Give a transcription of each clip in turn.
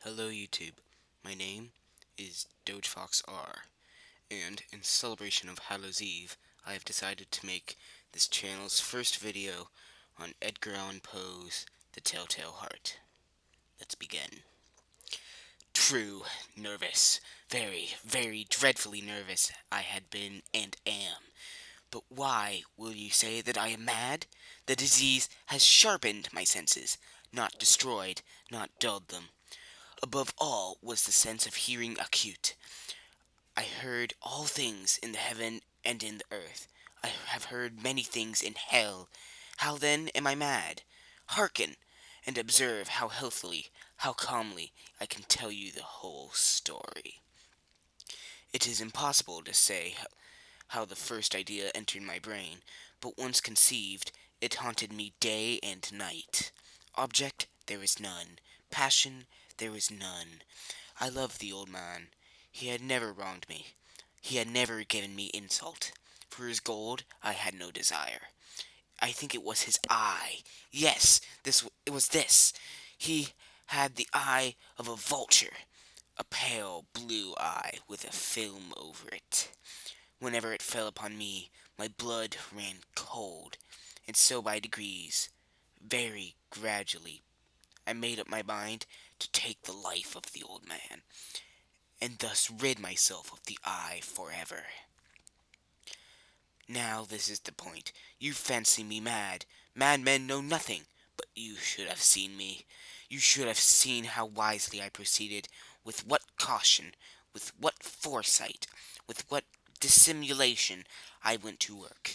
Hello YouTube, my name is DogeFoxR, and in celebration of Hallows Eve, I have decided to make this channel's first video on Edgar Allan Poe's The Telltale Heart. Let's begin. True, nervous, very dreadfully nervous I had been and am. But why will you say that I am mad? The disease has sharpened my senses, not destroyed, not dulled them. Above all was the sense of hearing acute. I heard all things in the heaven and in the earth. I have heard many things in hell. How then am I mad? Hearken, and observe how healthily, how calmly I can tell you the whole story. It is impossible to say how the first idea entered my brain, but once conceived, it haunted me day and night. Object there is none. Passion there is none. I loved the old man. He had never wronged me. He had never given me insult. For his gold I had no desire. I think it was his eye. Yes, it was this. He had the eye of a vulture, a pale blue eye with a film over it. Whenever it fell upon me, my blood ran cold, and so by degrees, very gradually, I made up my mind to take the life of the old man, and thus rid myself of the eye forever. Now this is the point. You fancy me mad. Madmen know nothing, but you should have seen me. You should have seen how wisely I proceeded, with what caution, with what foresight, with what dissimulation I went to work.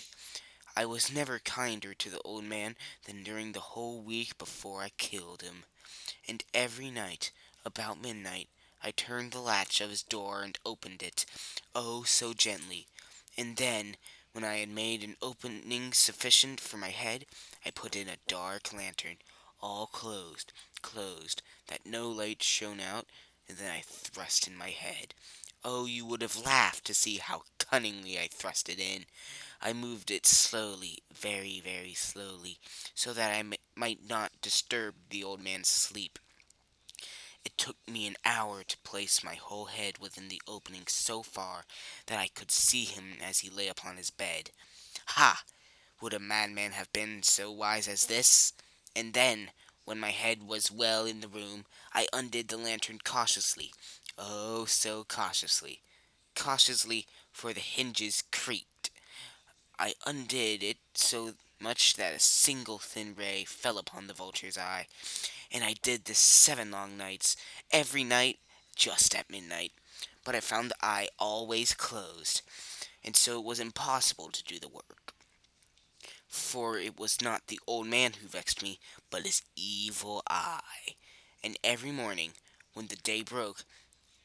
I was never kinder to the old man than during the whole week before I killed him. And every night, about midnight, I turned the latch of his door and opened it, oh, so gently. And then, when I had made an opening sufficient for my head, I put in a dark lantern, all closed, that no light shone out, and then I thrust in my head. Oh, you would have laughed to see how cunningly I thrust it in. I moved it slowly, very slowly, so that I might not disturb the old man's sleep. It took me an hour to place my whole head within the opening so far that I could see him as he lay upon his bed. Ha! Would a madman have been so wise as this? And then, when my head was well in the room, I undid the lantern cautiously. Oh, so cautiously. Cautiously, for the hinges creaked. I undid it so much that a single thin ray fell upon the vulture's eye, and I did this 7 long nights, every night just at midnight. But I found the eye always closed, and so it was impossible to do the work. For it was not the old man who vexed me, but his evil eye. And every morning, when the day broke,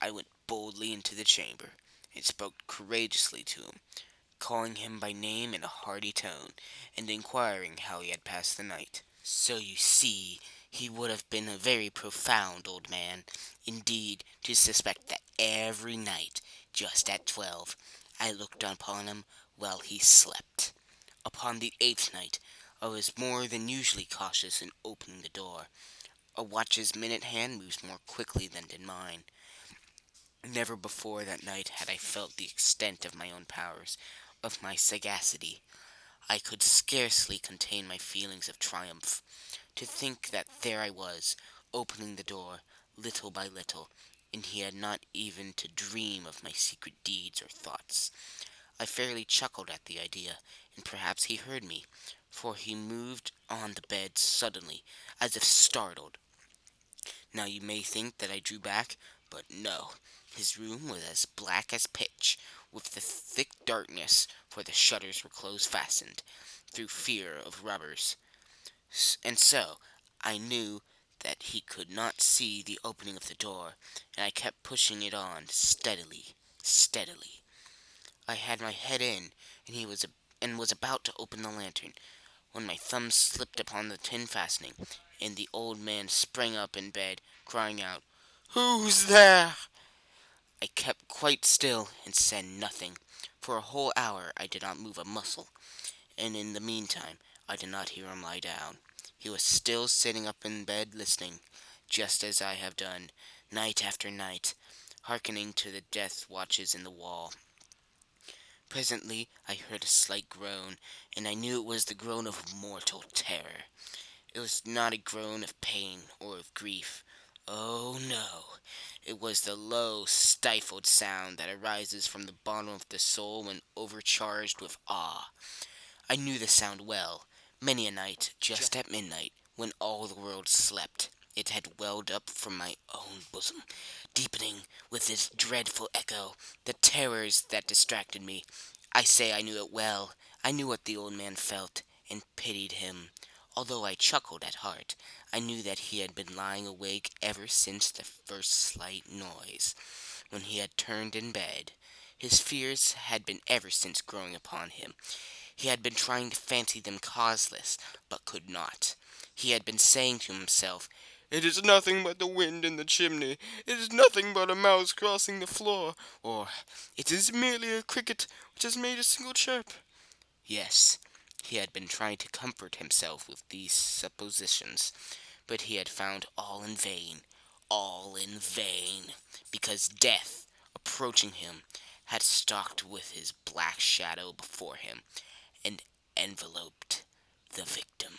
I went boldly into the chamber, and spoke courageously to him, calling him by name in a hearty tone, and inquiring how he had passed the night. So you see, he would have been a very profound old man, indeed, to suspect that every night, just at 12, I looked upon him while he slept. Upon the 8th night, I was more than usually cautious in opening the door. A watch's minute hand moves more quickly than did mine. Never before that night had I felt the extent of my own powers, of my sagacity. I could scarcely contain my feelings of triumph. To think that there I was, opening the door, little by little, and he had not even to dream of my secret deeds or thoughts. I fairly chuckled at the idea, and perhaps he heard me, for he moved on the bed suddenly, as if startled. Now you may think that I drew back, but no. His room was as black as pitch, with the thick darkness, for the shutters were close fastened, through fear of robbers. And so, I knew that he could not see the opening of the door, and I kept pushing it on, steadily. I had my head in, and was about to open the lantern, when my thumb slipped upon the tin fastening, and the old man sprang up in bed, crying out, "Who's there?" I kept quite still, and said nothing. For a whole hour I did not move a muscle, and in the meantime I did not hear him lie down. He was still sitting up in bed listening. just as I have done, night after night, hearkening to the death watches in the wall. Presently I heard a slight groan, and I knew it was the groan of mortal terror. It was not a groan of pain or of grief. Oh no! It was the low, stifled sound that arises from the bottom of the soul when overcharged with awe. I knew the sound well. Many a night, just at midnight, when all the world slept, it had welled up from my own bosom, deepening with its dreadful echo the terrors that distracted me. I say I knew it well. I knew what the old man felt, and pitied him. Although I chuckled at heart, I knew that he had been lying awake ever since the first slight noise, when he had turned in bed. His fears had been ever since growing upon him. He had been trying to fancy them causeless, but could not. He had been saying to himself, "It is nothing but the wind in the chimney. It is nothing but a mouse crossing the floor. Or, it is merely a cricket which has made a single chirp." Yes, he had been trying to comfort himself with these suppositions, but he had found all in vain. All in vain, because death, approaching him, had stalked with his black shadow before him, and enveloped the victim.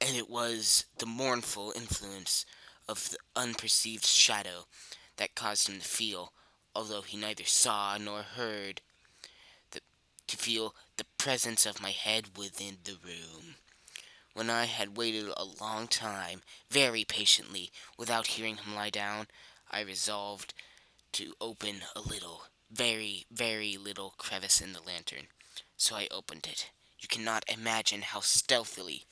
And it was the mournful influence of the unperceived shadow that caused him to feel, although he neither saw nor heard, the, to feel the presence of my head within the room. When I had waited a long time, very patiently, without hearing him lie down, I resolved to open a little, very, very little crevice in the lantern. So I opened it. You cannot imagine how stealthily,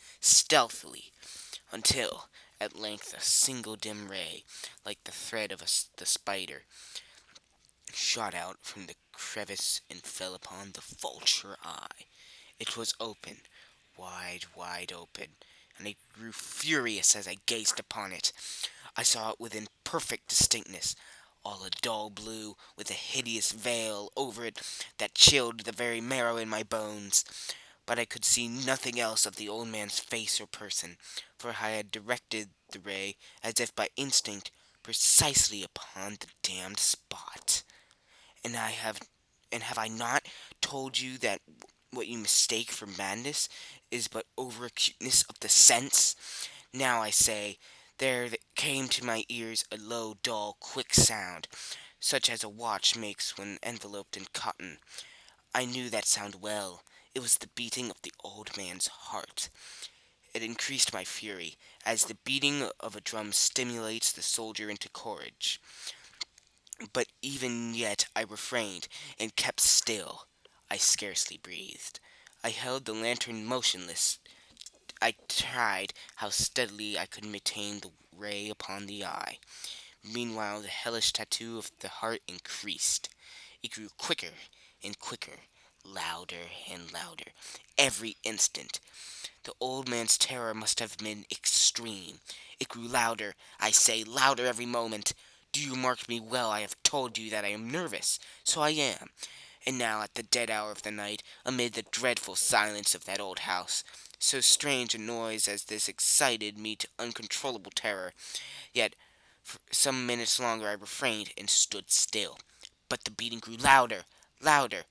until at length a single dim ray, like the thread of the spider, shot out from the crevice and fell upon the vulture eye. It was open, wide open, and I grew furious as I gazed upon it. I saw it within perfect distinctness, all a dull blue, with a hideous veil over it that chilled the very marrow in my bones. But I could see nothing else of the old man's face or person, for I had directed the ray, as if by instinct, precisely upon the damned spot. And have I not told you that what you mistake for madness is but over acuteness of the sense? Now I say, there came to my ears a low, dull, quick sound, such as a watch makes when enveloped in cotton. I knew that sound well. It was the beating of the old man's heart. It increased my fury, as the beating of a drum stimulates the soldier into courage. But even yet I refrained, and kept still. I scarcely breathed. I held the lantern motionless. I tried how steadily I could maintain the ray upon the eye. Meanwhile the hellish tattoo of the heart increased. It grew quicker and quicker, louder and louder, every instant. The old man's terror must have been extreme. It grew louder, I say, louder every moment. Do you mark me well? I have told you that I am nervous. So I am. And now, at the dead hour of the night, amid the dreadful silence of that old house, so strange a noise as this excited me to uncontrollable terror. Yet, for some minutes longer I refrained and stood still. But the beating grew louder, louder.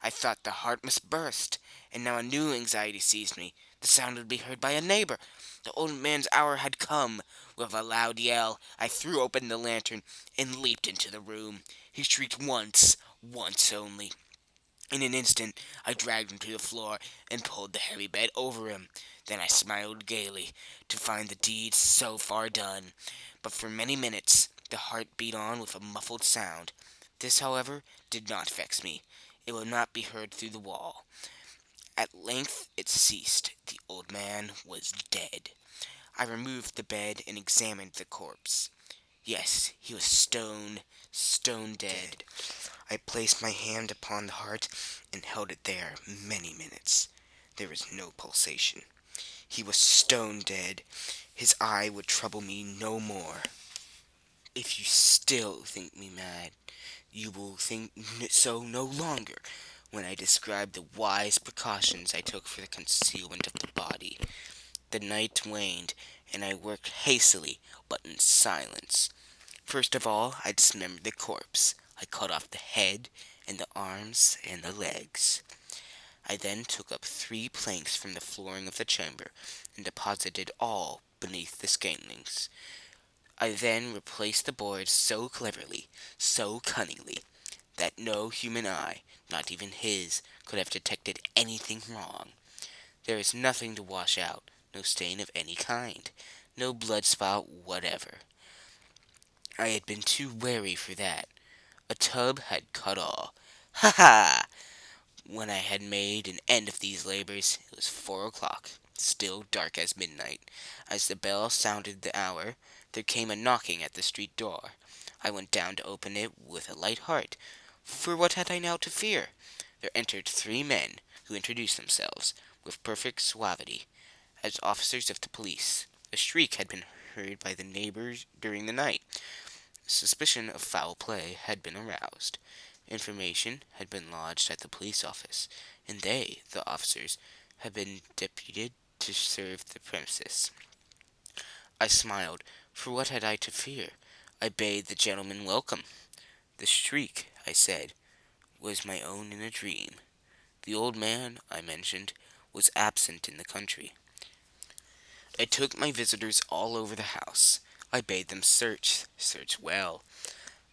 I thought the heart must burst, and now a new anxiety seized me. The sound would be heard by a neighbor. The old man's hour had come. With a loud yell, I threw open the lantern and leaped into the room. He shrieked once only. In an instant I dragged him to the floor and pulled the heavy bed over him. Then I smiled gaily to find the deed so far done. But for many minutes the heart beat on with a muffled sound. This, however, did not vex me. It would not be heard through the wall. At length it ceased. The old man was dead. I removed the bed and examined the corpse. Yes, he was stone dead. I placed my hand upon the heart and held it there many minutes. There was no pulsation. He was stone dead. His eye would trouble me no more. If you still think me mad, you will think so no longer when I describe the wise precautions I took for the concealment of the body. The night waned, and I worked hastily, but in silence. First of all, I dismembered the corpse. I cut off the head, and the arms, and the legs. I then took up 3 planks from the flooring of the chamber, and deposited all beneath the scantlings. I then replaced the boards so cleverly, so cunningly, that no human eye, not even his, could have detected anything wrong. There is nothing to wash out, no stain of any kind, no blood spot whatever. I had been too wary for that. A tub had cut all. Ha ha! When I had made an end of these labors, it was 4 o'clock, still dark as midnight. As the bell sounded the hour, there came a knocking at the street door. I went down to open it with a light heart, for what had I now to fear? There entered 3 men, who introduced themselves, with perfect suavity, as officers of the police. A shriek had been heard by the neighbors during the night. Suspicion of foul play had been aroused. Information had been lodged at the police office, and they, the officers, had been deputed to serve the premises. I smiled, for what had I to fear? I bade the gentleman welcome. The shriek, I said, was my own in a dream. The old man, I mentioned, was absent in the country. I took my visitors all over the house. I bade them search well.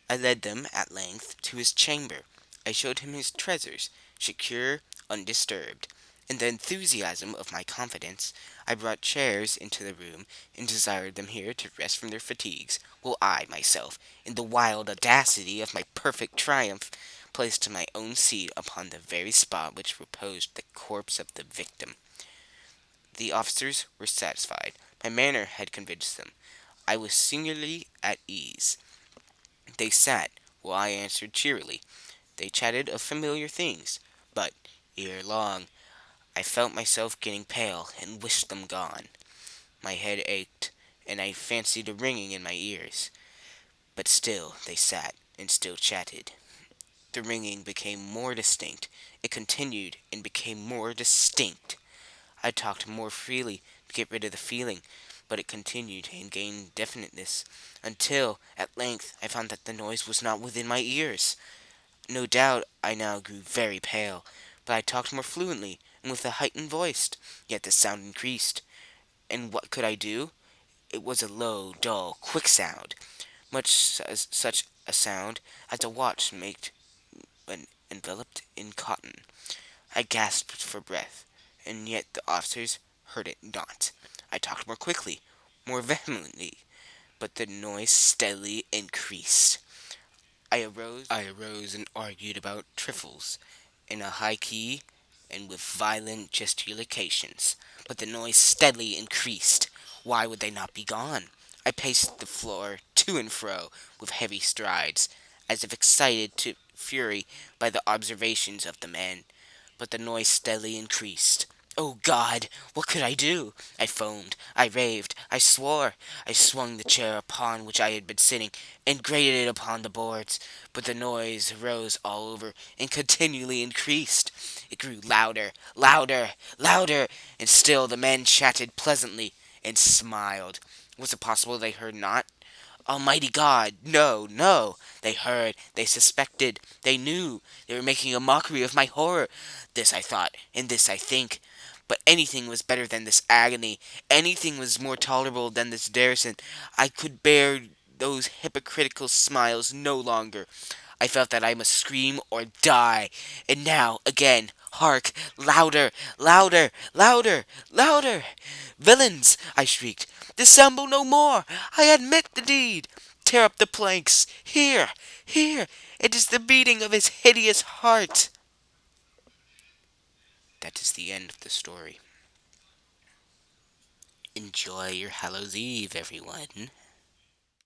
I led them, at length, to his chamber. I showed him his treasures, secure, undisturbed. In the enthusiasm of my confidence, I brought chairs into the room, and desired them here to rest from their fatigues, while I myself, in the wild audacity of my perfect triumph, placed my own seat upon the very spot which reposed the corpse of the victim. The officers were satisfied. My manner had convinced them. I was singularly at ease. They sat, while I answered cheerily. They chatted of familiar things, but, ere long, I felt myself getting pale, and wished them gone. My head ached, and I fancied a ringing in my ears. But still they sat, and still chatted. The ringing became more distinct. It continued, and became more distinct. I talked more freely, to get rid of the feeling, but it continued, and gained definiteness, until, at length, I found that the noise was not within my ears. No doubt I now grew very pale, but I talked more fluently, and with a heightened voice, yet the sound increased. And what could I do? It was a low, dull, quick sound, much as such a sound as a watch makes when enveloped in cotton. I gasped for breath, and yet the officers heard it not. I talked more quickly, more vehemently, but the noise steadily increased. I arose and argued about trifles, in a high key and with violent gesticulations, but the noise steadily increased. Why would they not be gone? I paced the floor to and fro with heavy strides, as if excited to fury by the observations of the men, but the noise steadily increased. Oh God! What could I do? I foamed, I raved, I swore. I swung the chair upon which I had been sitting, and grated it upon the boards, but the noise rose all over, and continually increased. It grew louder, louder, louder, and still the men chatted pleasantly, and smiled. Was it possible they heard not? Almighty God! No, no! They heard, they suspected, they knew, they were making a mockery of my horror. This I thought, and this I think. But anything was better than this agony. Anything was more tolerable than this darison. I could bear those hypocritical smiles no longer. I felt that I must scream or die. And now, again, hark! Louder! Louder! Louder! Louder! Villains! I shrieked. Dissemble no more! I admit the deed! Tear up the planks! Here! Here! It is the beating of his hideous heart! That is the end of the story. Enjoy your Hallows Eve, everyone.